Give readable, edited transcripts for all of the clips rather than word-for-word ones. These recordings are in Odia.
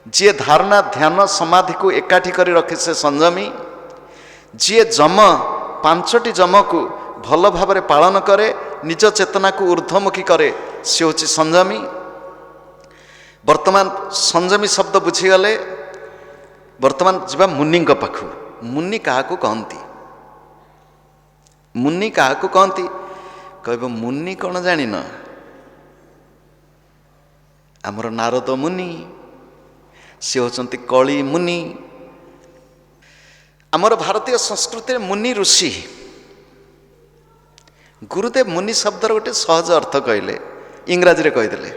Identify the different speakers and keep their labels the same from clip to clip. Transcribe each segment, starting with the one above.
Speaker 1: जी धारणा ध्यान समाधि को एकाठी कर रखे से संयमी, जी जम पांचटी जम को भल भाव पालन करे, निज चेतना को ऊर्ध्वमुखी करे, सी हूँ संयमी। वर्तमान संयमी शब्द बुझीगले, वर्तमान जीवा मुनि पाखु। मुनि क्या कहती? मुनि क्या कहती? कह मुनि कौन जान? आमर नारद मुनि, सी होचंती कली मुनि। आमर भारतीय संस्कृति में मुनि ऋषि। गुरुदेव मुनि शब्दर गोटे सहज अर्थ कहले, इंग्राजी रे कहीदेले।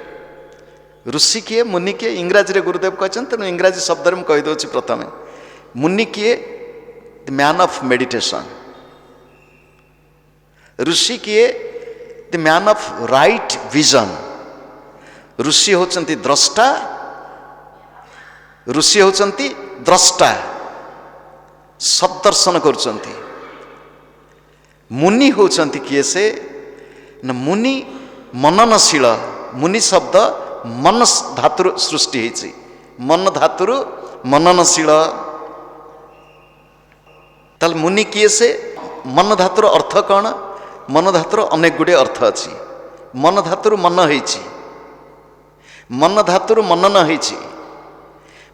Speaker 1: ऋषि किए मुनि किए इंग्राजी रे गुरुदेव कहते, तेणु इंग्राजी शब्द में कहीदे। प्रथम मुनि किए? The man of meditation. ऋषि किए? The man of right vision. ऋषि होचंती द्रष्टा, ऋषि होचंती द्रष्टा, सदर्शन करुचंती। मुनि होचंती किए से न? मुनि मननशील। मुनि शब्द मन धातु सृष्टि होइछि, मन धातु मननशील। ताल मुनि किए से? मन धातुर अर्थ कौन? मन धातुर अनेक गुड़े अर्थ अच्छी। मन धातुर मन होइछि, मन धातुर मनन होइछि।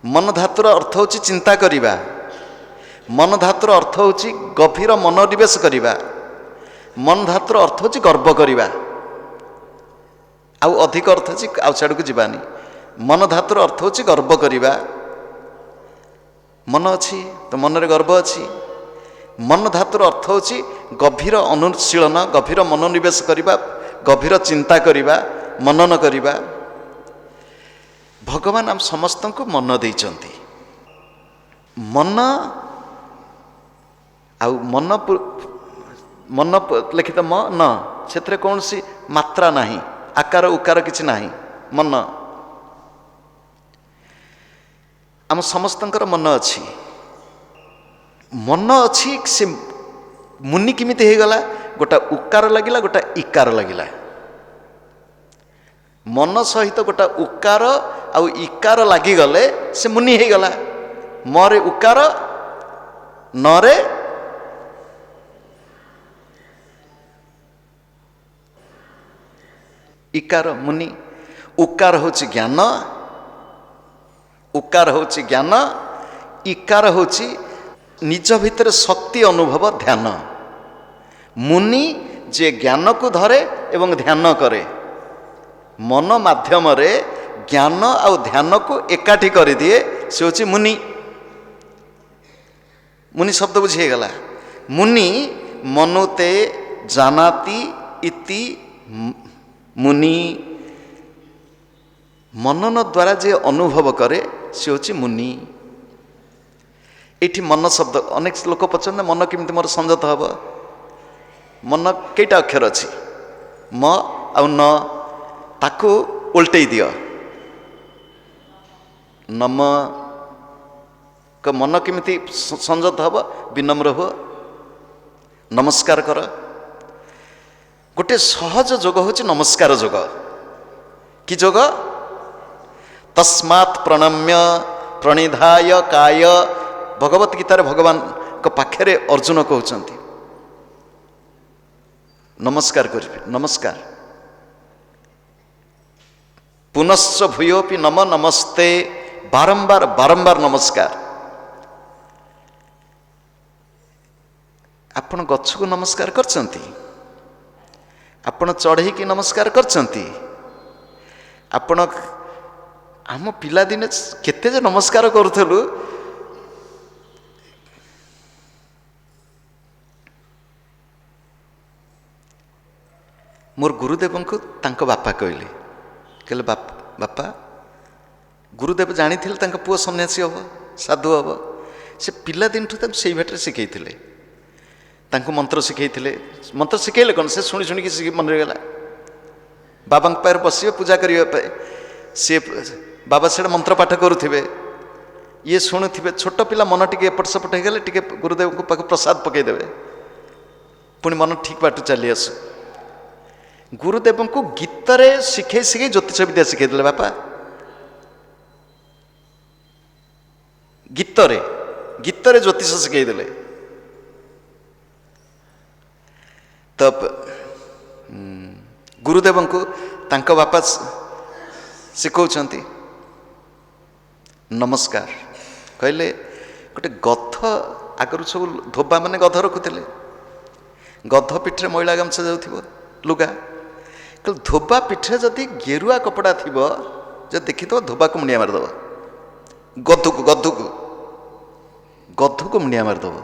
Speaker 1: मन धातुर अर्थ होछि चिंता करिबा, मन धातुर अर्थ होछि गभीर मनोनिवेश करिबा, मन धातुर अर्थ होछि गर्व करिबा। आउ अधिक अर्थ होछि आउ छाड़ को जीवानी। मन धातुर अर्थ होछि गर्व करिबा। मन अछि तो मन रे गर्व अछि। मन धातुर अर्थ होछि गभीर अनुशीलन, गभीर मनोनिवेश करिबा, गभीर चिंता करिबा, मनन करिबा। भगवान आम समस्त को मन देइचंती। मन आउ मन मन लिखित मन, से कौन सी मात्रा नहीं, आकार उकार किछि नहीं। मन आम समस्तंकर मन अच्छी। मन अच्छी से मुनि किमिति हे गला? गोटा उकार लगिला, गोटा इकार लगिला। मन सहित गोटा उकार आउ इकार लागिगले से मुनि हे गला। मरे उकार, नरे इकार, मुनि। उकार होछि ज्ञान, उकार होछि ज्ञान, इकार होछि निज भितर शक्ति अनुभव ध्यान। मुनि जे ज्ञान को धरे एवं ध्यान करे, मन माध्यम रे ज्ञान आउ ध्यान को एकाठी कर दिए, से होछि मुनि। मुनि शब्द बुझीगला। मुनि मनुते जानाति इति मुनि। मनन द्वारा जे अनुभव करे से होछि मुनि। एठी मन शब्द अनेक लोक पचंद, मन केमिति मोर संजत हब? मन केटा अक्षर अछि? म आउ न, ताकू उल्टै दियो। नम क मन केमिति संजत हब? विनम्र हो, नमस्कार कर। गोटे सहज जोग होछि नमस्कार जोग। कि जोग? तस्मात् प्रणम्य प्रणिधाय काय। भगवत गीतार भगवान को पाखे अर्जुन कहते नमस्कार करें। नमस्कार पुनश्च भूयोपि नम नमस्ते। बारंबार बारंबार नमस्कार। आपण गछ को नमस्कार करचंती? आपण चढ़ई की नमस्कार करचंती? आपण आम पिला दिने केते जे नमस्कार करूथलु। मोर गुरुदेव को तांको बापा कहले बापा गुरुदेव जानी पुओ सन्यासी हम, साधु हम। से पिला दिन से भेटे शिखई मंत्र शिखई। मंत्र शिखेले कौन? से शुणी शुणी मन गला। बाबा पाखे बसवे पूजा करने, सी बाबा से मंत्र पाठ करुवे, ये शुणुवे। छोट पिला मन टे एपट सेपट हो गले टे गुरुदेव को पाख प्रसाद पकईदेवे, पुणी मन ठीक बाट चली आसु। गुरुदेव को गीत शिखे शिखे ज्योतिष विद्या शिखेदेले बापा। ଗୀତରେ ଗୀତରେ ଜ୍ୟୋତିଷ ଶିଖେଇ ଦେଲେ। ତ ଗୁରୁଦେବଙ୍କୁ ତାଙ୍କ ବାପା ଶିଖଉଛନ୍ତି ନମସ୍କାର। କହିଲେ ଗୋଟେ ଗଧ, ଆଗରୁ ସବୁ ଧୋବା ମାନେ ଗଧ ରଖୁଥିଲେ, ଗଧ ପିଠିରେ ମଇଳା ଗାମୁଛା ଯାଉଥିବ ଲୁଗା, ଧୋବା ପିଠିରେ ଯଦି ଗେରୁଆ କପଡ଼ା ଥିବ, ଯଦି ଦେଖିଥିବ ଧୋବାକୁ ମୁଣ୍ଡିଆ ମାରିଦେବ, ଗଧକୁ ଗଧକୁ ଗଧକୁ ମୁଣ୍ଡିଆ ମାରିଦେବ।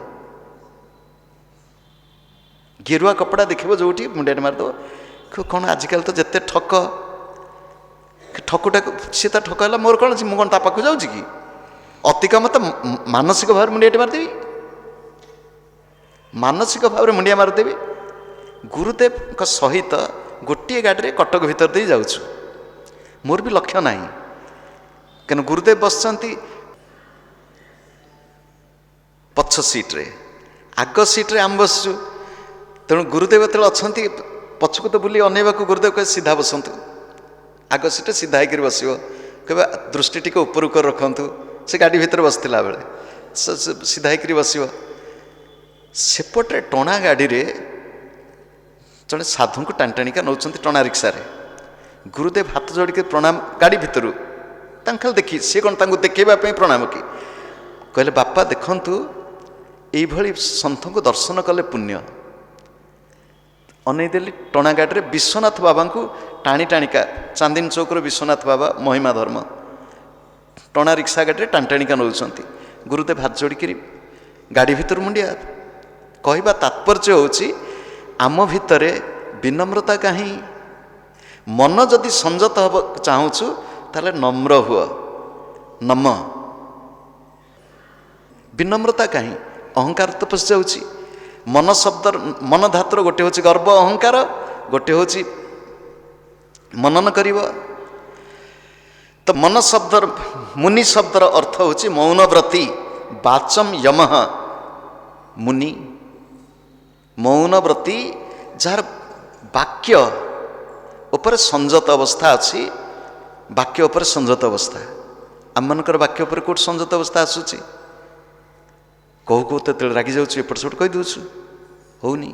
Speaker 1: ଗେରୁଆ କପଡ଼ା ଦେଖିବ ଯୋଉଠି ମୁଣ୍ଡିଆଟେ ମାରିଦେବ। କ'ଣ ଆଜିକାଲି ତ ଯେତେ ଠକୁଟାକୁ ସିଏ ତ ଠକ ହେଲା, ମୋର କ'ଣ ଅଛି, ମୁଁ କ'ଣ ତା ପାଖକୁ ଯାଉଛି କି? ଅତି କମ ତ ମାନସିକ ଭାବରେ ମୁଣ୍ଡିଆଟେ ମାରିଦେବି, ମାନସିକ ଭାବରେ ମୁଣ୍ଡିଆ ମାରିଦେବି। ଗୁରୁଦେବଙ୍କ ସହିତ ଗୋଟିଏ ଗାଡ଼ିରେ କଟକ ଭିତର ଦେଇ ଯାଉଛୁ, ମୋର ବି ଲକ୍ଷ୍ୟ ନାହିଁ, କାରଣ ଗୁରୁଦେବ ବସିଛନ୍ତି ପଛ ସିଟ୍ରେ, ଆଗ ସିଟ୍ରେ ଆମେ ବସିଛୁ। ତେଣୁ ଗୁରୁଦେବ ଯେତେବେଳେ ଅଛନ୍ତି ପଛକୁ ତ ବୁଲି ଅନେଇବାକୁ, ଗୁରୁଦେବ କହିବେ ସିଧା ବସନ୍ତୁ, ଆଗ ସିଟ୍ରେ ସିଧା ହେଇକରି ବସିବ, କହିବେ ଦୃଷ୍ଟି ଟିକେ ଉପରକୁ ରଖନ୍ତୁ। ସେ ଗାଡ଼ି ଭିତରେ ବସିଥିଲା ବେଳେ ସିଧା ହେଇକରି ବସିବ। ସେପଟରେ ଟଣା ଗାଡ଼ିରେ ଜଣେ ସାଧୁଙ୍କୁ ଟାଣି ଟାଣିକା ନେଉଛନ୍ତି ଟଣା ରିକ୍ସାରେ। ଗୁରୁଦେବ ହାତ ଯୋଡ଼ିକି ପ୍ରଣାମ, ଗାଡ଼ି ଭିତରୁ ତାଙ୍କୁ ଖାଲି ଦେଖି, ସିଏ କ'ଣ ତାଙ୍କୁ ଦେଖେଇବା ପାଇଁ ପ୍ରଣାମ କି? କହିଲେ ବାପା ଦେଖନ୍ତୁ, ଏଇଭଳି ସନ୍ଥଙ୍କୁ ଦର୍ଶନ କଲେ ପୁଣ୍ୟ। ଅନେଇଦେଲି, ଟଣା ଗାଡ଼ିରେ ବିଶ୍ୱନାଥ ବାବାଙ୍କୁ ଟାଣି ଟାଣିକା, ଚାନ୍ଦିନୀ ଚୌକର ବିଶ୍ୱନାଥ ବାବା ମହିମା ଧର୍ମ, ଟଣା ରିକ୍ସା ଗାଡ଼ିରେ ଟାଣି ଟାଣିକା ନେଉଛନ୍ତି। ଗୁରୁଦେବ ହାତ ଯୋଡ଼ିକିରି ଗାଡ଼ି ଭିତରୁ ମୁଣ୍ଡିଆ। କହିବା ତାତ୍ପର୍ଯ୍ୟ ହେଉଛି, ଆମ ଭିତରେ ବିନମ୍ରତା କାହିଁ? ମନ ଯଦି ସଂଯତ ହେବ ଚାହୁଁଛୁ, ତାହେଲେ ନମ୍ର ହୁଅ, ନମ। ବିନମ୍ରତା କାହିଁ? ଅହଙ୍କାର ତ ପଶିଯାଉଛି। ମନ ଶବ୍ଦର, ମନ ଧାତୁର ଗୋଟେ ହେଉଛି ଗର୍ବ ଅହଙ୍କାର, ଗୋଟେ ହେଉଛି ମନନ କରିବ। ତ ମନ ଶବ୍ଦର, ମୁନି ଶବ୍ଦର ଅର୍ଥ ହେଉଛି ମୌନବ୍ରତୀ, ବାଚମ୍ ୟମଃ ମୁନି। ମୌନବ୍ରତୀ, ଯାହାର ବାକ୍ୟ ଉପରେ ସଂଯତ ଅବସ୍ଥା ଅଛି, ବାକ୍ୟ ଉପରେ ସଂଯତ ଅବସ୍ଥା। ଆମମାନଙ୍କର ବାକ୍ୟ ଉପରେ କେଉଁଠି ସଂଯତ ଅବସ୍ଥା ଆସୁଛି? କହୁ କହୁ ତେତେବେଳେ ରାଗି ଯାଉଛୁ, ଏପଟ ସେପଟ କହିଦେଉଛୁ, ହଉନି।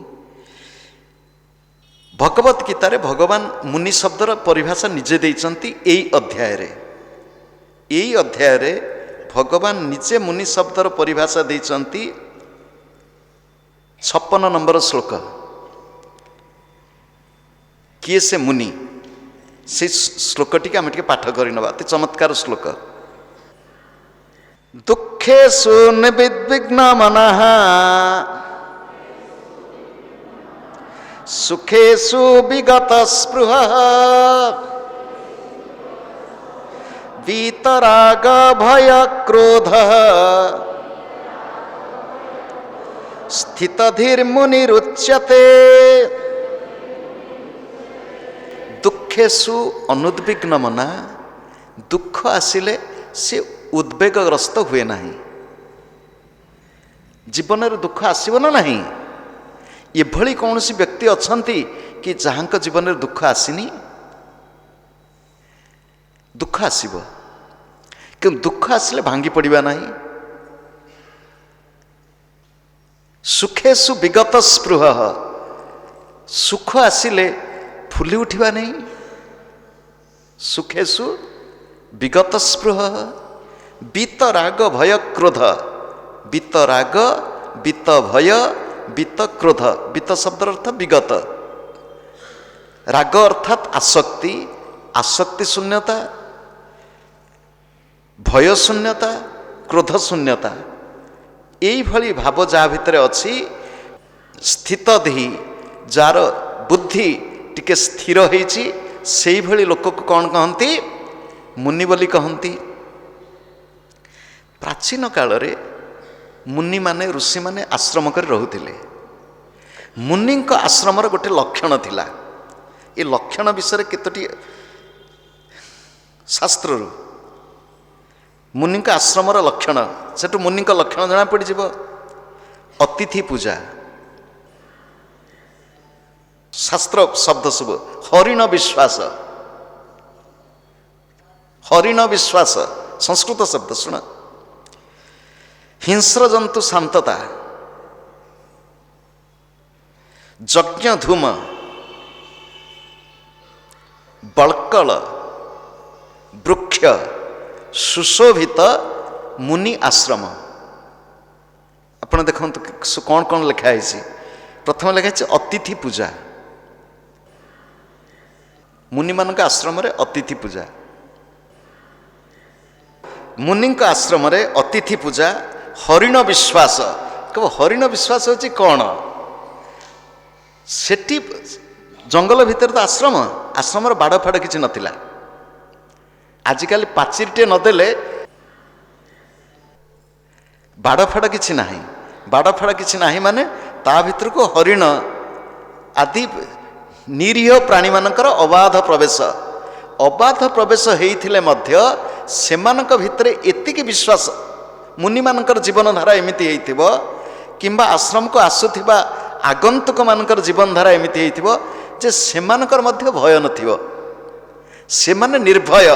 Speaker 1: ଭଗବତ ଗୀତାରେ ଭଗବାନ ମୁନି ଶବ୍ଦର ପରିଭାଷା ନିଜେ ଦେଇଛନ୍ତି ଏଇ ଅଧ୍ୟାୟରେ। ଏଇ ଅଧ୍ୟାୟରେ ଭଗବାନ ନିଜେ ମୁନି ଶବ୍ଦର ପରିଭାଷା ଦେଇଛନ୍ତି 56 ନମ୍ବର ଶ୍ଲୋକ। କିଏ ସେ ମୁନି? ସେ ଶ୍ଲୋକଟିকে ଆମେ ଟିକେ ପାଠ କରିନେବା, ଅତି ଚମତ୍କାର ଶ୍ଲୋକ। ଦୁଃଖେଷୁ ନିବିଦ୍ବିଘ୍ନ ମନଃ ସୁଖେଷୁ ବିଗତ ସ୍ପୃହଃ वीतराग भय क्रोधः स्थितधीर्मुनिरुच्यते। दुखेषु अनुद्विग्न मना, दुख आसिले से उद्वेगग्रस्त हुए नहीं। जीवन में दुख आसब ना नहीं? एभली कौन सी व्यक्ति अछंती कि जहांक जीवन में दुख आसीनी? दुख आसब, कि दुख आसिले भांगी पड़ा नहीं। सुखेषु विगत स्पृह, सुख आसिले फुली उठा नहीं। सुखेषु विगत स्पृह वीतराग भय क्रोध, वीतराग वीत भय वीत क्रोध। वीत शब्द अर्थ विगत, राग अर्थात आसक्ति, आसक्ति शून्यता, भय शून्यता, क्रोध शून्यता। यही भली भाव जहाँ भितर अच्छी स्थित धी, जार बुद्धि टिके स्थिर होइछि, सेही भली लोक को कौन कहती? मुनि बोली कहती। प्राचीन काल रे मुनि माने, ऋषि माने आश्रम कर रहुथिले। मुनि आश्रमर गोटे लक्षण थिला। ये लक्षण विषय केतोटी शास्त्र मुनि आश्रमर लक्षण, सेठु मुनि लक्षण जना पड़ जाव। अतिथि पूजा, शास्त्र शब्द सब हरिण विश्वास, हरिण विश्वास संस्कृत शब्द। शुण, ହିଂସ୍ର ଜନ୍ତୁ ଶାନ୍ତତା, ଯଜ୍ଞ ଧୂମ, ବଳକଳ, ବୃକ୍ଷ, ସୁଶୋଭିତ ମୁନି ଆଶ୍ରମ। ଆପଣ ଦେଖନ୍ତୁ କ'ଣ କ'ଣ ଲେଖା ହେଇଛି। ପ୍ରଥମେ ଲେଖା ହେଇଛି ଅତିଥି ପୂଜା। ମୁନିମାନଙ୍କ ଆଶ୍ରମରେ ଅତିଥି ପୂଜା। ମୁନିଙ୍କ ଆଶ୍ରମରେ ଅତିଥି ପୂଜା। ହରିଣ ବିଶ୍ୱାସ। କେବ ହରିଣ ବିଶ୍ୱାସ ହେଉଛି କ'ଣ? ସେଠି ଜଙ୍ଗଲ ଭିତରେ ତ ଆଶ୍ରମ, ଆଶ୍ରମର ବାଡ଼ ଫାଡ଼ କିଛି ନଥିଲା। ଆଜିକାଲି ପାଚିରିଟିଏ ନଦେଲେ, ବାଡ଼ ଫାଡ଼ କିଛି ନାହିଁ, ବାଡ଼ ଫାଡ଼ କିଛି ନାହିଁ ମାନେ ତା ଭିତରକୁ ହରିଣ ଆଦି ନିରୀହ ପ୍ରାଣୀମାନଙ୍କର ଅବାଧ ପ୍ରବେଶ। ଅବାଧ ପ୍ରବେଶ ହେଇଥିଲେ ମଧ୍ୟ ସେମାନଙ୍କ ଭିତରେ ଏତିକି ବିଶ୍ୱାସ, ମୁନିମାନଙ୍କର ଜୀବନଧାରା ଏମିତି ହେଇଥିବ, କିମ୍ବା ଆଶ୍ରମକୁ ଆସୁଥିବା ଆଗନ୍ତୁକ ମାନଙ୍କର ଜୀବନଧାରା ଏମିତି ହେଇଥିବ ଯେ ସେମାନଙ୍କର ମଧ୍ୟ ଭୟ ନଥିବ। ସେମାନେ ନିର୍ଭୟ,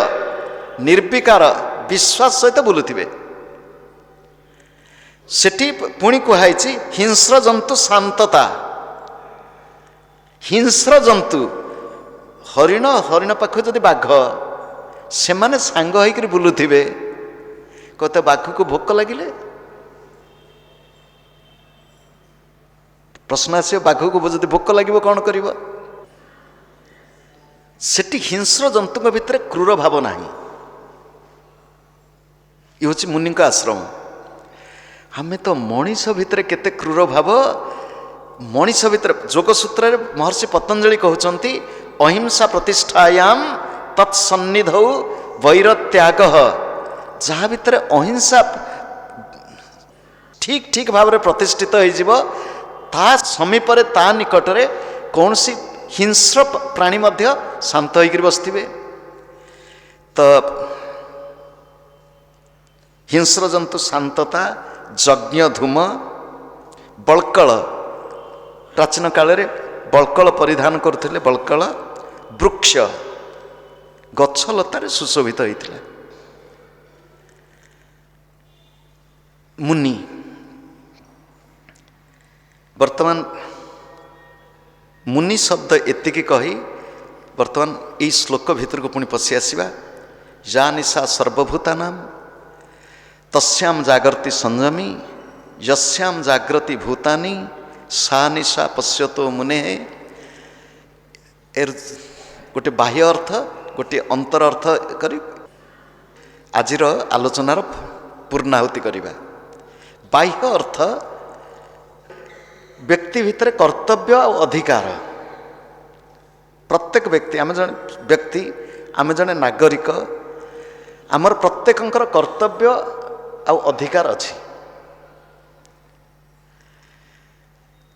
Speaker 1: ନିର୍ବିକାର ବିଶ୍ୱାସ ସହିତ ବୁଲୁଥିବେ। ସେଠି ପୁଣି କୁହାଯାଇଛି ହିଂସ୍ର ଜନ୍ତୁ ଶାନ୍ତତା। ହିଂସ୍ର ଜନ୍ତୁ, ହରିଣ, ହରିଣ ପାଖକୁ ଯଦି ବାଘ, ସେମାନେ ସାଙ୍ଗ ହେଇକରି ବୁଲୁଥିବେ। କତେ ବାଘକୁ ଭୋକ ଲାଗିଲେ ପ୍ରଶ୍ନ ଆସିବ, ବାଘକୁ ଯଦି ଭୋକ ଲାଗିବ କ'ଣ କରିବ? ସେଠି ହିଂସ୍ର ଜନ୍ତୁଙ୍କ ଭିତରେ କ୍ରୂର ଭାବ ନାହିଁ। ଇଏ ହେଉଛି ମୁନିଙ୍କ ଆଶ୍ରମ। ଆମେ ତ ମଣିଷ ଭିତରେ କେତେ କ୍ରୂର ଭାବ। ମଣିଷ ଭିତରେ ଯୋଗସୂତ୍ରରେ ମହର୍ଷି ପତଞ୍ଜଳି କହୁଛନ୍ତି ଅହିଂସା ପ୍ରତିଷ୍ଠାୟାମ ତତ୍ସନ୍ନିଧୌ ବୈରତ୍ୟାଗ। ଯାହା ଭିତରେ ଅହିଂସା ଠିକ ଠିକ ଭାବରେ ପ୍ରତିଷ୍ଠିତ ହେଇଯିବ, ତା ସମୀପରେ, ତା ନିକଟରେ କୌଣସି ହିଂସ୍ର ପ୍ରାଣୀ ମଧ୍ୟ ଶାନ୍ତ ହେଇକରି ବସିଥିବେ। ତ ହିଂସ୍ର ଜନ୍ତୁ ଶାନ୍ତତା, ଯଜ୍ଞ ଧୂମ, ବଳକଳ, ପ୍ରାଚୀନ କାଳରେ ବଳକଳ ପରିଧାନ କରୁଥିଲେ। ବଳକଳ, ବୃକ୍ଷ, ଗଛ ଲତାରେ ସୁଶୋଭିତ ହେଇଥିଲା। ମୁନି, ବର୍ତ୍ତମାନ ମୁନି ଶବ୍ଦ ଏତିକି କହି ବର୍ତ୍ତମାନ ଏଇ ଶ୍ଲୋକ ଭିତରକୁ ପୁଣି ପଶି ଆସିବା। ଯା ନିଶା ସର୍ବଭୂତାନାଂ ତସ୍ୟାମ୍ ଜାଗର୍ତି ସଂଯମୀ ଯସ୍ୟାମ୍ ଜାଗ୍ରତି ଭୂତାନି ସା ନିଶା ପଶ୍ୟତୋ ମୁନେଃ। ଏର ଗୋଟେ ବାହ୍ୟ ଅର୍ଥ, ଗୋଟିଏ ଅନ୍ତର ଅର୍ଥ କରି ଆଜିର ଆଲୋଚନାର ପୂର୍ଣ୍ଣାହୁତି କରିବା। ବାହ୍ୟ ଅର୍ଥ, ବ୍ୟକ୍ତି ଭିତରେ କର୍ତ୍ତବ୍ୟ ଆଉ ଅଧିକାର। ପ୍ରତ୍ୟେକ ବ୍ୟକ୍ତି, ଆମେ ଜଣେ ବ୍ୟକ୍ତି, ଆମେ ଜଣେ ନାଗରିକ, ଆମର ପ୍ରତ୍ୟେକଙ୍କର କର୍ତ୍ତବ୍ୟ ଆଉ ଅଧିକାର ଅଛି।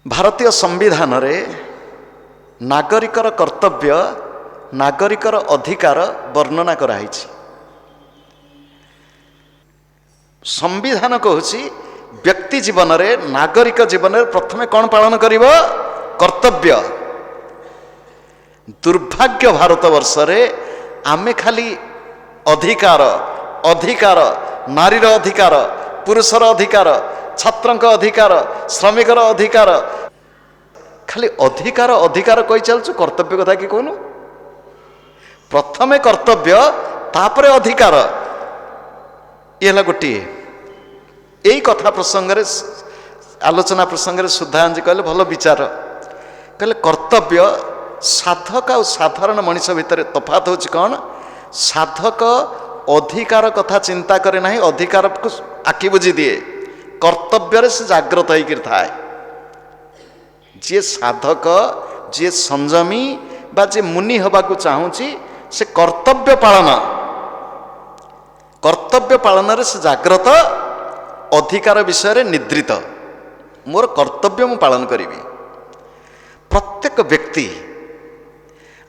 Speaker 1: ଭାରତୀୟ ସମ୍ବିଧାନରେ ନାଗରିକର କର୍ତ୍ତବ୍ୟ, ନାଗରିକର ଅଧିକାର ବର୍ଣ୍ଣନା କରାଯାଇଛି। ସମ୍ବିଧାନ କହୁଛି ବ୍ୟକ୍ତି ଜୀବନରେ, ନାଗରିକ ଜୀବନରେ ପ୍ରଥମେ କ'ଣ ପାଳନ କରିବ? କର୍ତ୍ତବ୍ୟ। ଦୁର୍ଭାଗ୍ୟ ଭାରତବର୍ଷରେ ଆମେ ଖାଲି ଅଧିକାର, ଅଧିକାର, ନାରୀର ଅଧିକାର, ପୁରୁଷର ଅଧିକାର, ଛାତ୍ରଙ୍କ ଅଧିକାର, ଶ୍ରମିକର ଅଧିକାର, ଖାଲି ଅଧିକାର ଅଧିକାର କହି ଚାଲୁଛୁ, କର୍ତ୍ତବ୍ୟ କଥା କି କହୁନୁ? ପ୍ରଥମେ କର୍ତ୍ତବ୍ୟ, ତାପରେ ଅଧିକାର। ଇଏ ହେଲା ଗୋଟିଏ। ଏଇ କଥା ପ୍ରସଙ୍ଗରେ, ଆଲୋଚନା ପ୍ରସଙ୍ଗରେ ସୁଧାଂଶୀ କହିଲେ ଭଲ ବିଚାର। କହିଲେ କର୍ତ୍ତବ୍ୟ, ସାଧକ ଆଉ ସାଧାରଣ ମଣିଷ ଭିତରେ ତଫାତ ହେଉଛି କ'ଣ? ସାଧକ ଅଧିକାର କଥା ଚିନ୍ତା କରେ ନାହିଁ, ଅଧିକାରକୁ ଆଖି ବୁଜି ଦିଏ। କର୍ତ୍ତବ୍ୟରେ ସେ ଜାଗ୍ରତ ହେଇକିରି ଥାଏ। ଯିଏ ସାଧକ, ଯିଏ ସଂଯମୀ ବା ଯିଏ ମୁନି ହେବାକୁ ଚାହୁଁଛି, ସେ କର୍ତ୍ତବ୍ୟ ପାଳନ, କର୍ତ୍ତବ୍ୟ ପାଳନରେ ସେ ଜାଗ୍ରତ, ଅଧିକାର ବିଷୟରେ ନିଦ୍ରିତ। ମୋର କର୍ତ୍ତବ୍ୟ ମୁଁ ପାଳନ କରିବି। ପ୍ରତ୍ୟେକ ବ୍ୟକ୍ତି,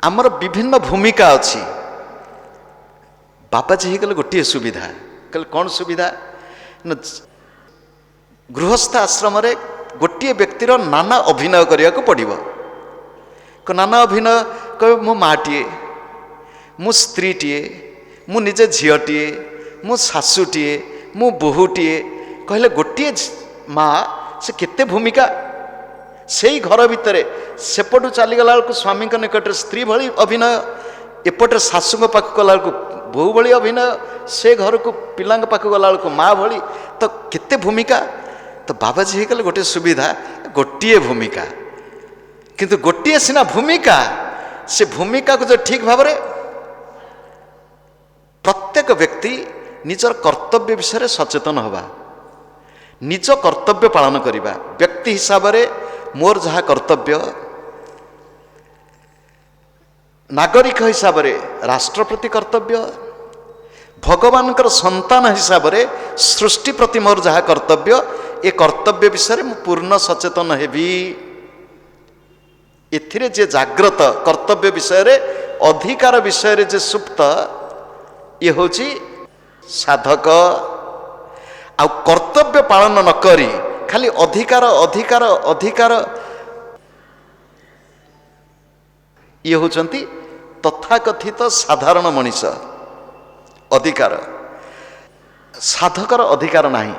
Speaker 1: ଆମର ବିଭିନ୍ନ ଭୂମିକା ଅଛି। ବାବାଜୀ ହେଇଗଲେ ଗୋଟିଏ ସୁବିଧା। କହିଲେ କ'ଣ ସୁବିଧା? ନା ଗୃହସ୍ଥ ଆଶ୍ରମରେ ଗୋଟିଏ ବ୍ୟକ୍ତିର ନାନା ଅଭିନୟ କରିବାକୁ ପଡ଼ିବ। ନାନା ଅଭିନୟ, କହିବ ମୁଁ ମାଆଟିଏ, ମୁଁ ସ୍ତ୍ରୀଟିଏ, ମୁଁ ନିଜେ ଝିଅଟିଏ, ମୁଁ ଶାଶୁଟିଏ, ମୁଁ ବୋହୂଟିଏ, कहले गोटे माँ से केते भूमिका से घर भितर सेपटू चलीगला बेलू स्वामी निकट स्त्री भली अभिनय एपटे शाशु पाख गला बेलू बहु भली अभिनय से घर को पिला पाख गला बेलू माँ भली तो केते भूमिका तो बाबाजी हो गले गोटे सुविधा गोटे भूमिका किंतु गोटे सीना भूमिका से भूमिका को जो ठीक भाव प्रत्येक व्यक्ति निजर कर्तव्य विषय सचेतन हवा निज कर्तव्य पालन करवा व्यक्ति हिसाब से मोर जहाँ कर्तव्य नागरिक हिसाब से राष्ट्र प्रति कर्तव्य भगवान संतान हिसाब से सृष्टि प्रति मोर जहाँ कर्तव्य ए कर्तव्य विषय मु पूर्ण सचेतन हेबी एथिरे जे जाग्रत कर्तव्य विषय रे अधिकार विषय रे जे सुप्त ये होची साधक आ कर्तव्य पालन न करी खाली अधिकार अधिकार अधिकार ये होचंती तथाकथित साधारण मनीष अधिकार साधकर अधिकार नहीं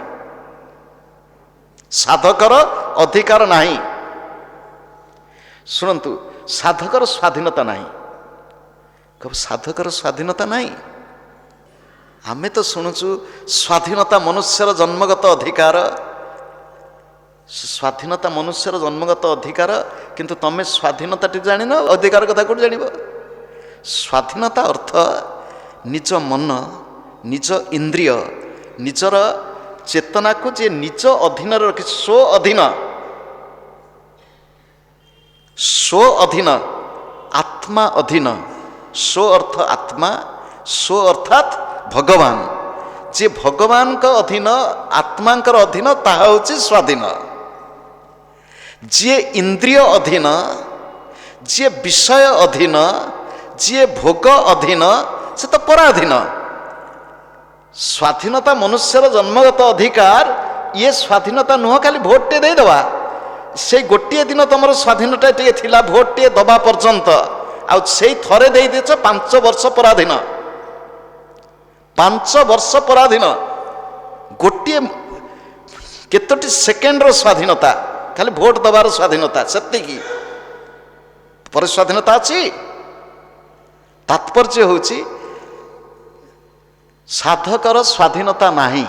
Speaker 1: साधकर अधिकार नहीं शुणु साधकर स्वाधीनता नहीं कब साधकर स्वाधीनता नहीं आमे तो शुणुचु स्वाधीनता मनुष्यर जन्मगत अधिकार स्वाधीनता मनुष्यर जन्मगत अधिकार किंतु तमें स्वाधीनता टी जान अधिकार कथा कौट जान स्वाधीनता अर्थ निज मन निज इंद्रिय निजर चेतना को जे निज अधीन रखी स्व अधीन आत्मा अधीन स्व अर्थ आत्मा स्व अर्थात भगवान जे भगवान का अधीन आत्मा अधीन ताहा होची स्वाधीन जे इंद्रिय अधीन जे विषय अधीन जे भोग अधीन से तो पराधीन स्वाधीनता मनुष्यर जन्मगत अधिकार ये स्वाधीनता नुह खाली भोट टे दे दवा से गोटे दिन तुम स्वाधीनता टे थिला भोट टे दबा पर्यंत आ से थरे दे देछ 5 वर्ष पराधीन 5 वर्ष पराधीन गोटे केतोटी सेकेंड रो स्वाधीनता खाली भोट दबार स्वाधीनता सेतिकी पर स्वाधीनता अछि तात्पर्य होची साधकर स्वाधीनता नहीं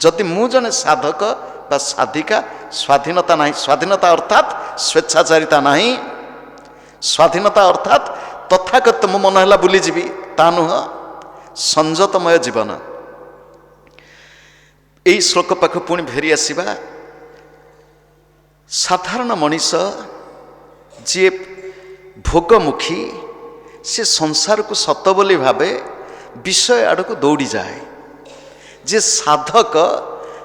Speaker 1: जदि मु जने साधक बा साधिका स्वाधीनता नहीं स्वाधीनता अर्थात स्वेच्छाचारिता नहीं स्वाधीनता अर्थात तथाकथित मो मन है बुली जीवी ता नुह संयतमय जीवन यही श्लोक पाख पुणी फेरी आसवा साधारण मनीष जी भोगमुखी से संसार को सत बोली भावे विषय आड़ को दौड़ी जाए जे साधक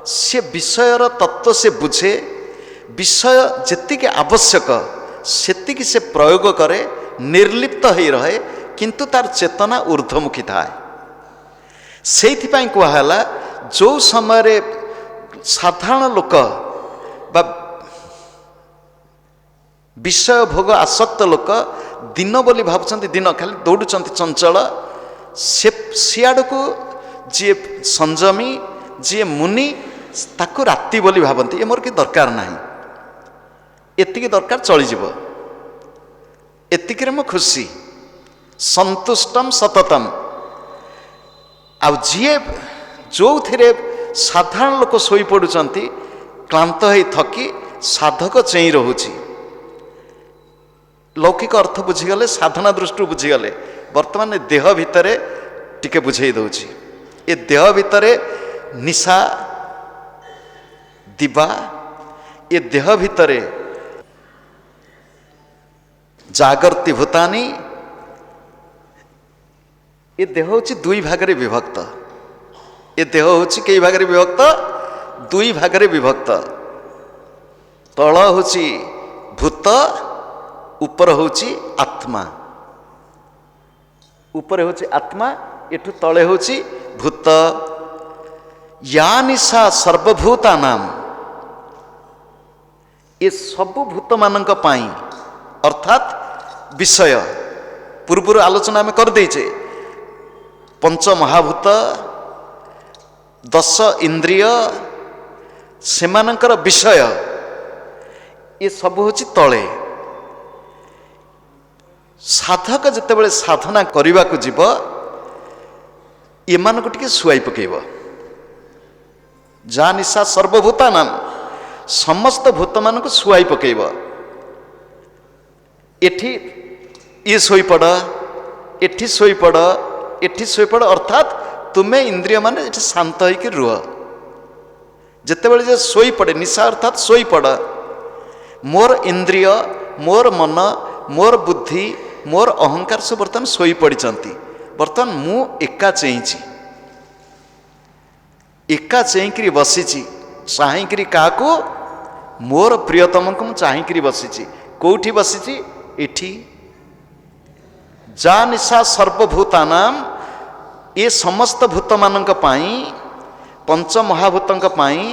Speaker 1: से विषयर तत्व से बुझे विषय जेतिके आवश्यक सेतिकी से प्रयोग करे निर्लिप्त हो रहे किंतु तार चेतना ऊर्ध्वमुखी थाए से कहला जो समय साधारण लोक बा विषय भोग आसक्त लोक दिन बोली भावुंट दिन खाली दौड़ुंट चंचल से सियाड़ को जी संजमी जी मुनि ताको राति बोली भावती ये मोर कि दरकार ना एतिकी दरकार चलीज एतिक मो खुशी संतुष्टम सततम आ जी जो थे साधारण लोक शोई पड़ुंट क्लांत हो थकी साधक चई रोची लौकिक अर्थ बुझीगले साधना दृष्टि बुझीगले वर्तमान देह भितर टिके बुझे दौची ये देह भितर निशा दिवा ये देह भितर जागृति भूतानी ये देह होची दुई भागरे विभक्त ये देह होची कई भागरे विभक्त दुई भागरे विभक्त तल होची भूत ऊपर होची आत्मा ऊपर होची आत्मा एठू तले होची भूत या निशा सर्वभूता नाम ये सबु भूत मानक पाई अर्थात विषय पूर्व आलोचना में कर देचे पंच महाभूत 10 इंद्रिय ସେମାନଙ୍କର ବିଷୟ ଏ ସବୁ ହେଉଛି ତଳେ। ସାଧକ ଯେତେବେଳେ ସାଧନା କରିବାକୁ ଯିବ ଏମାନଙ୍କୁ ଟିକେ ଶୁଆଇ ପକେଇବ। ଯା ନିଶା ସର୍ବଭୂତାନାଂ, ସମସ୍ତ ଭୂତମାନଙ୍କୁ ଶୁଆଇ ପକେଇବ। ଏଠି ଇଏ ଶୋଇପଡ଼, ଏଠି ଶୋଇପଡ଼, ଏଠି ଶୋଇପଡ଼, ଅର୍ଥାତ୍ ତୁମେ ଇନ୍ଦ୍ରିୟ ମାନେ ଏଠି ଶାନ୍ତ ହେଇକି ରୁହ। ଯେତେବେଳେ ଯେ ଶୋଇପଡ଼େ, ନିଶା ଅର୍ଥାତ୍ ଶୋଇପଡ଼, ମୋର ଇନ୍ଦ୍ରିୟ, ମୋର ମନ, ମୋର ବୁଦ୍ଧି, ମୋର ଅହଙ୍କାର ସବୁ ବର୍ତ୍ତମାନ ଶୋଇପଡ଼ିଛନ୍ତି। ବର୍ତ୍ତମାନ ମୁଁ ଏକା ଚେଇଁଛି, ଏକା ଚେଇଁକିରି ବସିଛି। ଚାହିଁକିରି କାହାକୁ? ମୋର ପ୍ରିୟତମଙ୍କୁ ମୁଁ ଚାହିଁକିରି ବସିଛି। କେଉଁଠି ବସିଛି? ଏଠି। ଯା ନିଶା ସର୍ବଭୂତାନାଂ, ଏ ସମସ୍ତ ଭୂତମାନଙ୍କ ପାଇଁ, ପଞ୍ଚମହାଭୂତଙ୍କ ପାଇଁ,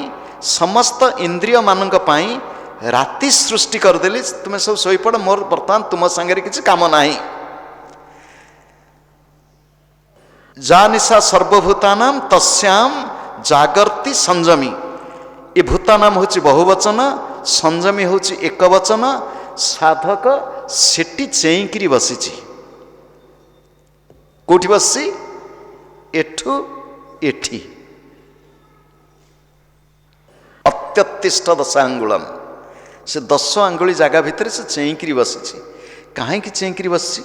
Speaker 1: ସମସ୍ତ ଇନ୍ଦ୍ରିୟମାନଙ୍କ ପାଇଁ ରାତି ସୃଷ୍ଟି କରିଦେଲି। ତୁମେ ସବୁ ଶୋଇପଡ଼, ମୋର ବର୍ତ୍ତମାନ ତୁମ ସାଙ୍ଗରେ କିଛି କାମ ନାହିଁ। ଯା ନିଶା ସର୍ବଭୂତାନାଂ ତସ୍ୟାଂ ଜାଗର୍ତି ସଂଯମୀ। ଏ ଭୂତାନାମ ହେଉଛି ବହୁବଚନ, ସଂଯମୀ ହେଉଛି ଏକବଚନ। ସାଧକ ସେଠି ଚେଇଁକିରି ବସିଛି। କେଉଁଠି ବସିଛି? ଏଠୁ ଏଠି। ଅତ୍ୟତିଷ୍ଠ ଦଶାଙ୍ଗୁଳମ୍, ସେ 10 ଆଙ୍ଗୁଳି ଜାଗା ଭିତରେ ସେ ଚେଇଁକିରି ବସିଛି। କାହିଁକି ଚେଇଁକିରି ବସିଛି?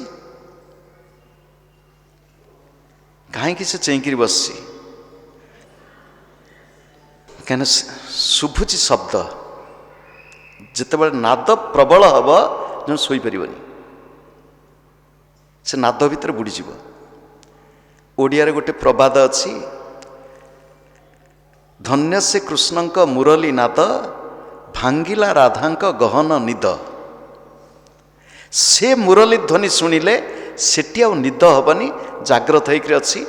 Speaker 1: କାହିଁକି ସେ ଚେଇଁକିରି ବସିଛି? କାହିଁକିନା ଶୁଭୁଛି ଶବ୍ଦ। ଯେତେବେଳେ ନାଦ ପ୍ରବଳ ହେବ ଜଣେ ଶୋଇପାରିବନି, ସେ ନାଦ ଭିତରେ ବୁଡ଼ିଯିବ। ଓଡ଼ିଆରେ ଗୋଟେ ପ୍ରବାଦ ଅଛି, ଧନ୍ୟ ସେ କୃଷ୍ଣଙ୍କ ମୁରଲୀ ନାଦ, ଭାଙ୍ଗିଲା ରାଧାଙ୍କ ଗହନ ନିଦ। ସେ ମୁରଲୀ ଧ୍ୱନି ଶୁଣିଲେ ସେଠି ଆଉ ନିଦ ହେବନି, ଜାଗ୍ରତ ହେଇକରି ଅଛି।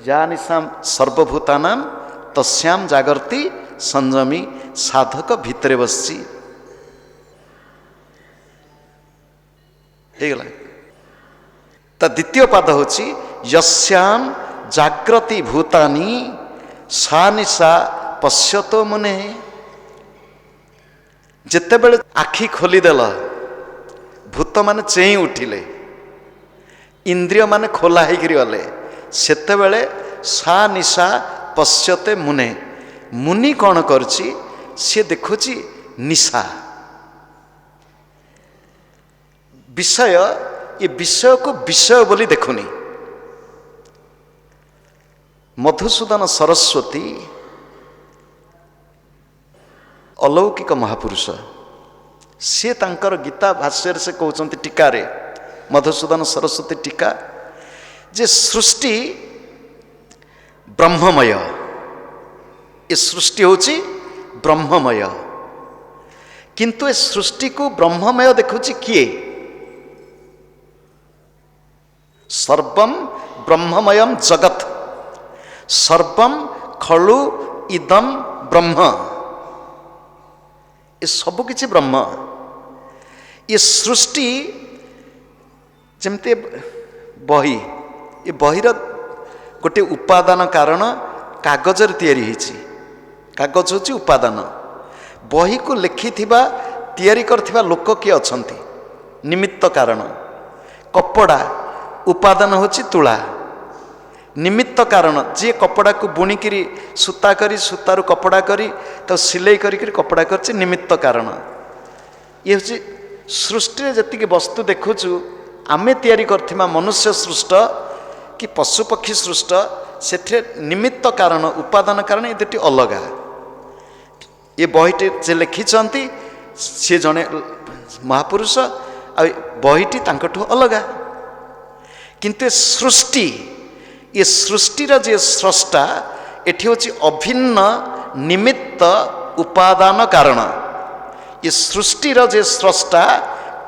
Speaker 1: ଯା ନିଶାମ ସର୍ବଭୂତାନାଂ ତସ୍ୟାଂ ଜାଗର୍ତି ସଂଯମୀ। ସାଧକ ଭିତରେ ବସିଛି। ହେଇଗଲା। ତା ଦ୍ୱିତୀୟ ପାଦ ହେଉଛି ୟସ୍ୟାଂ ଜାଗ୍ରତି ଭୂତାନି ସା ନିଶା ପଶ୍ୟତୋ ମୁନେ। ଯେତେବେଳେ ଆଖି ଖୋଲିଦେଲ, ଭୂତମାନେ ଚେଇଁ ଉଠିଲେ, ଇନ୍ଦ୍ରିୟମାନେ ଖୋଲା ହେଇକରି ଗଲେ, ସେତେବେଳେ ସା ନିଶା ପଶ୍ୟତେ ମୁନେ। ମୁନି କ'ଣ କରୁଛି? ସିଏ ଦେଖୁଛି ନିଶା ବିଷୟ। ଏ ବିଷୟକୁ ବିଷୟ ବୋଲି ଦେଖୁନି। ମଧୁସୂଦନ ସରସ୍ୱତୀ ଅଲୌକିକ ମହାପୁରୁଷ। ସିଏ ତାଙ୍କର ଗୀତା ଭାଷ୍ୟରେ ସେ କହୁଛନ୍ତି, ଟୀକାରେ, ମଧୁସୂଦନ ସରସ୍ୱତୀ ଟୀକା, ଯେ ସୃଷ୍ଟି ବ୍ରହ୍ମମୟ। ଏ ସୃଷ୍ଟି ହେଉଛି ବ୍ରହ୍ମମୟ, କିନ୍ତୁ ଏ ସୃଷ୍ଟିକୁ ବ୍ରହ୍ମମୟ ଦେଖୁଛି କିଏ? ସର୍ବଂ ବ୍ରହ୍ମମୟଂ ଜଗତ୍, ସର୍ବଂ ଖଳୁ ଇଦଂ ବ୍ରହ୍ମ। ଏ ସବୁ କିଛି ବ୍ରହ୍ମ। ଏ ସୃଷ୍ଟି ଯେମିତି ବହି, ଏ ବହିର ଗୋଟେ ଉପାଦାନ କାରଣ କାଗଜରେ ତିଆରି ହେଇଛି। କାଗଜ ହେଉଛି ଉପାଦାନ। ବହିକୁ ଲେଖିଥିବା, ତିଆରି କରିଥିବା ଲୋକ କିଏ ଅଛନ୍ତି? ନିମିତ୍ତ କାରଣ। କପଡ଼ା ଉପାଦାନ ହେଉଛି ତୁଳା। ନିମିତ୍ତ କାରଣ, ଯିଏ କପଡ଼ାକୁ ବୁଣିକିରି ସୂତା କରି, ସୂତାରୁ କପଡ଼ା କରି, ତାକୁ ସିଲେଇ କରିକିରି କପଡ଼ା କରିଛି, ନିମିତ୍ତ କାରଣ। ଇଏ ହେଉଛି ସୃଷ୍ଟିରେ ଯେତିକି ବସ୍ତୁ ଦେଖୁଛୁ, ଆମେ ତିଆରି କରିଥିବା ମନୁଷ୍ୟ ସୃଷ୍ଟ କି ପଶୁପକ୍ଷୀ ସୃଷ୍ଟ, ସେଥିରେ ନିମିତ୍ତ କାରଣ, ଉପାଦାନ କାରଣ, ଏ ଦୁଇଟି ଅଲଗା। ଏ ବହିଟି ଯେ ଲେଖିଛନ୍ତି ସିଏ ଜଣେ ମହାପୁରୁଷ, ଆଉ ବହିଟି ତାଙ୍କଠୁ ଅଲଗା। କିନ୍ତୁ ଏ ସୃଷ୍ଟି, ଏ ସୃଷ୍ଟିର ଯିଏ ସ୍ରଷ୍ଟା, ଏଠି ହେଉଛି ଅଭିନ୍ନ ନିମିତ୍ତ ଉପାଦାନ କାରଣ। ଏ ସୃଷ୍ଟିର ଯେ ସ୍ରଷ୍ଟା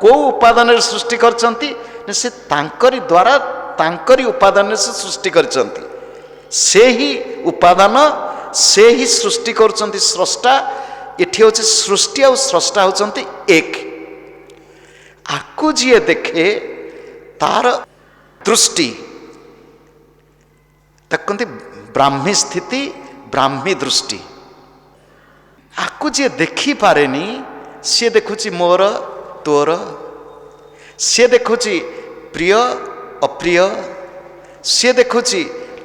Speaker 1: କେଉଁ ଉପାଦାନରେ ସୃଷ୍ଟି କରିଛନ୍ତି? ସେ ତାଙ୍କରି ଦ୍ୱାରା, ତାଙ୍କରି ଉପାଦାନରେ ସେ ସୃଷ୍ଟି କରିଛନ୍ତି। ସେହି ଉପାଦାନ, ସେ ହିଁ ସୃଷ୍ଟି କରୁଛନ୍ତି ସ୍ରଷ୍ଟା। ଏଠି ହେଉଛି ସୃଷ୍ଟି ଆଉ ସ୍ରଷ୍ଟା ହେଉଛନ୍ତି ଏକ। ଆକୁ ଯିଏ ଦେଖେ ତାର ଦୃଷ୍ଟି, ତାକୁ କହନ୍ତି ବ୍ରାହ୍ମୀ ସ୍ଥିତି, ବ୍ରାହ୍ମୀ ଦୃଷ୍ଟି। ଆକୁ ଯିଏ ଦେଖିପାରେନି ସିଏ ଦେଖୁଛି ମୋର ତୋର, ସିଏ ଦେଖୁଛି ପ୍ରିୟ ଅପ୍ରିୟ, ସିଏ ଦେଖୁଛି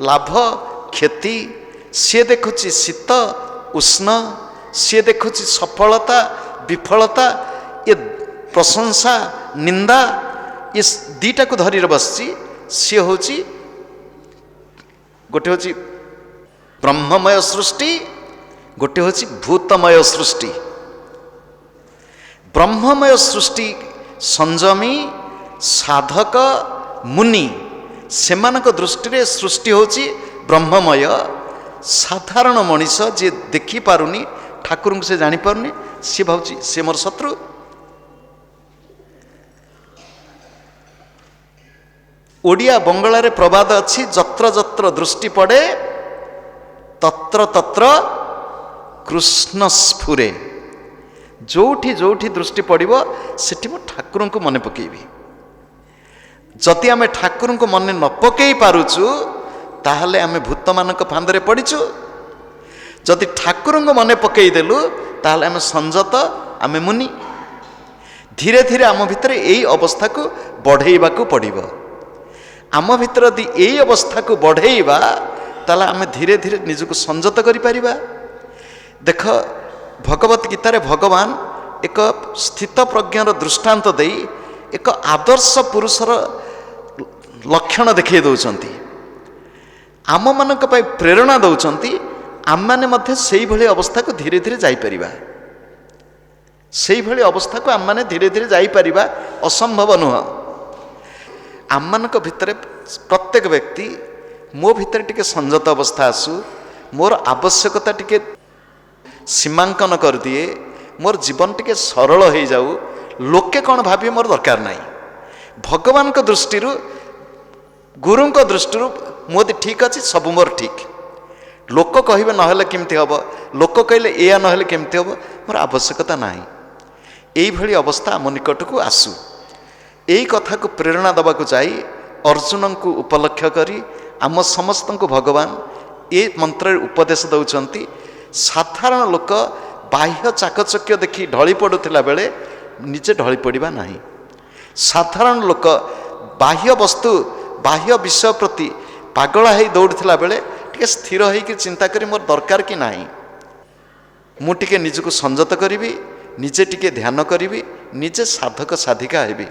Speaker 1: ଲାଭ କ୍ଷତି, ସିଏ ଦେଖୁଛି ଶୀତ ଉଷ୍ଣ, ସିଏ ଦେଖୁଛି ସଫଳତା ବିଫଳତା, ଏ ପ୍ରଶଂସା ନିନ୍ଦା, ଏ ଦୁଇଟାକୁ ଧରିରେ ବସିଛି। ସିଏ ହେଉଛି ଗୋଟେ ହେଉଛି ବ୍ରହ୍ମମୟ ସୃଷ୍ଟି, ଗୋଟେ ହେଉଛି ଭୂତମୟ ସୃଷ୍ଟି। ବ୍ରହ୍ମମୟ ସୃଷ୍ଟି ସଂଯମୀ ସାଧକ ମୁନି ସେମାନଙ୍କ ଦୃଷ୍ଟିରେ ସୃଷ୍ଟି ହେଉଛି ବ୍ରହ୍ମମୟ। ସାଧାରଣ ମଣିଷ ଯିଏ ଦେଖିପାରୁନି ଠାକୁରଙ୍କୁ, ସେ ଜାଣିପାରୁନି, ସିଏ ଭାବୁଛି ସିଏ ମୋର ଶତ୍ରୁ। ଓଡ଼ିଆ ବଙ୍ଗଳାରେ ପ୍ରବାଦ ଅଛି, ଯତ୍ର ଯତ୍ର ଦୃଷ୍ଟି ପଡ଼େ ତତ୍ର ତତ୍ର କୃଷ୍ଣ ସ୍ଫୁରେ। ଯୋଉଠି ଯୋଉଠି ଦୃଷ୍ଟି ପଡ଼ିବ ସେଠି ମୁଁ ଠାକୁରଙ୍କୁ ମନେ ପକେଇବି। ଯଦି ଆମେ ଠାକୁରଙ୍କୁ ମନେ ନ ପକେଇ ପାରୁଛୁ ତାହେଲେ ଆମେ ଭୂତମାନଙ୍କ ଫାନ୍ଦରେ ପଡ଼ିଛୁ। ଯଦି ଠାକୁରଙ୍କୁ ମନେ ପକେଇଦେଲୁ ତାହେଲେ ଆମେ ସଂଯତ, ଆମେ ମୁନି। ଧୀରେ ଧୀରେ ଆମ ଭିତରେ ଏଇ ଅବସ୍ଥାକୁ ବଢ଼େଇବାକୁ ପଡ଼ିବ। ଆମ ଭିତରେ ଯଦି ଏଇ ଅବସ୍ଥାକୁ ବଢ଼େଇବା ତାହେଲେ ଆମେ ଧୀରେ ଧୀରେ ନିଜକୁ ସଂଯତ କରିପାରିବା। ଦେଖ, ଭଗବତ ଗୀତାରେ ଭଗବାନ ଏକ ସ୍ଥିତପ୍ରଜ୍ଞର ଦୃଷ୍ଟାନ୍ତ ଦେଇ ଏକ ଆଦର୍ଶ ପୁରୁଷର ଲକ୍ଷଣ ଦେଖାଇ ଦେଉଛନ୍ତି, ଆମମାନଙ୍କ ପାଇଁ ପ୍ରେରଣା ଦେଉଛନ୍ତି। ଆମମାନେ ମଧ୍ୟ ସେଇଭଳି ଅବସ୍ଥାକୁ ଧୀରେ ଧୀରେ ଯାଇପାରିବା। ସେଇଭଳି ଅବସ୍ଥାକୁ ଆମମାନେ ଧୀରେ ଧୀରେ ଯାଇପାରିବା, ଅସମ୍ଭବ ନୁହଁ। ଆମମାନଙ୍କ ଭିତରେ ପ୍ରତ୍ୟେକ ବ୍ୟକ୍ତି, ମୋ ଭିତରେ ଟିକେ ସଂଯତ ଅବସ୍ଥା ଆସୁ, ମୋର ଆବଶ୍ୟକତା ଟିକେ ସୀମାଙ୍କନ କରିଦିଏ, ମୋର ଜୀବନ ଟିକେ ସରଳ ହେଇଯାଉ, ଲୋକେ କ'ଣ ଭାବିବେ ମୋର ଦରକାର ନାହିଁ। ଭଗବାନଙ୍କ ଦୃଷ୍ଟିରୁ, ଗୁରୁଙ୍କ ଦୃଷ୍ଟିରୁ ମୁଁ ଯଦି ଠିକ୍ ଅଛି ସବୁ ମୋର ଠିକ୍। ଲୋକ କହିବେ ନହେଲେ କେମିତି ହେବ, ଲୋକ କହିଲେ ଏଇଆ ନହେଲେ କେମିତି ହେବ, ମୋର ଆବଶ୍ୟକତା ନାହିଁ। ଏଇଭଳି ଅବସ୍ଥା ଆମ ନିକଟକୁ ଆସୁ। ଏଇ କଥାକୁ ପ୍ରେରଣା ଦେବାକୁ ଯାଇ ଅର୍ଜୁନଙ୍କୁ ଉପଲକ୍ଷ୍ୟ କରି ଆମ ସମସ୍ତଙ୍କୁ ଭଗବାନ ଏ ମନ୍ତ୍ରରେ ଉପଦେଶ ଦେଉଛନ୍ତି। ସାଧାରଣ ଲୋକ ବାହ୍ୟ ଚାକଚକ୍ୟ ଦେଖି ଢଳି ପଡ଼ୁଥିଲା ବେଳେ ନିଜେ ଢଳି ପଡ଼ିବା ନାହିଁ। ସାଧାରଣ ଲୋକ ବାହ୍ୟ ବସ୍ତୁ, ବାହ୍ୟ ବିଷୟ ପ୍ରତି ପାଗଳା ହେଇ ଦୌଡ଼ୁଥିଲା ବେଳେ ଟିକେ ସ୍ଥିର ହେଇକି ଚିନ୍ତା କରି ମୋର ଦରକାର କି ନାହିଁ, ମୁଁ ଟିକେ ନିଜକୁ ସଂଯତ କରିବି, ନିଜେ ଟିକେ ଧ୍ୟାନ କରିବି, ନିଜେ ସାଧକ ସାଧିକା ହେବି।